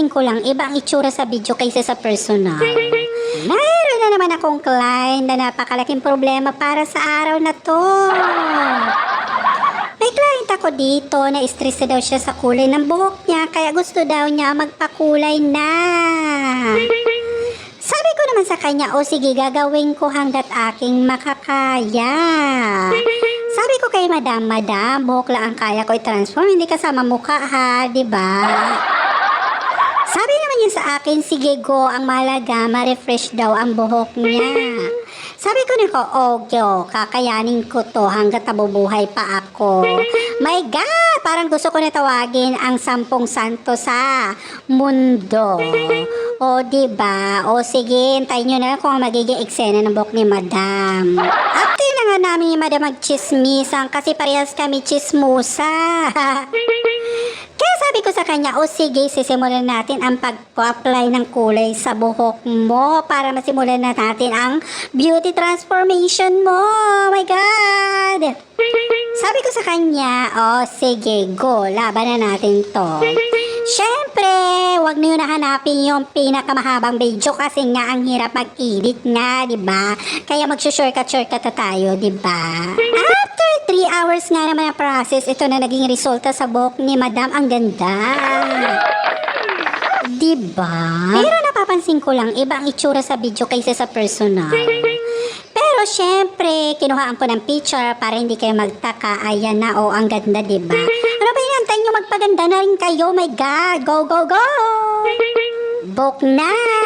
napapansin ko lang, iba ang itsura sa video kaysa sa personal. Mayroon na naman akong client na napakalaking problema para sa araw na to. May client ako dito na stress daw siya sa kulay ng buhok niya, kaya gusto daw niya magpakulay na. Sabi ko naman sa kanya, o sige, gagawin ko hanggat aking makakaya. Sabi ko kay madam, buhok lang ang kaya ko i-transform, hindi kasama mukha ha, diba? Sabi naman niya sa akin, sige go, ang mahalaga, ma-refresh daw ang buhok niya. Sabi ko niko, okay, kakayanin ko to hanggat nabubuhay pa ako. My God, parang gusto ko na tawagin ang 10 santo sa mundo. O diba? O sige, hintayin nyo na lang kung magiging eksena ng buhok ni madam. After na nga namin yung madam magchismisan kasi parehas kami chismusa. Kaya sabi ko sa kanya, o sige, sisimulan natin ang pag-apply ng kulay sa buhok mo para masimulan na natin ang beauty transformation mo. Oh my God! Sabi ko sa kanya, o sige, go, laban na natin to. Siyempre, wag niyo na hanapin yung pinakamahabang video kasi nga ang hirap mag-edit nga, diba? Kaya mag-shortcut na tayo, diba? After 3 hours nga naman ang process, ito na naging resulta sa buhok ni madam. Ang ganda. Diba? Pero napapansin ko lang, iba ang itsura sa video kaysa sa personal. Pero syempre, kinuhaan ko ng picture para hindi kayo magtaka. Ayan na, ang ganda, diba? Ano ba inantay nyo? Magpaganda na rin kayo. My God, go, go, go! Book na!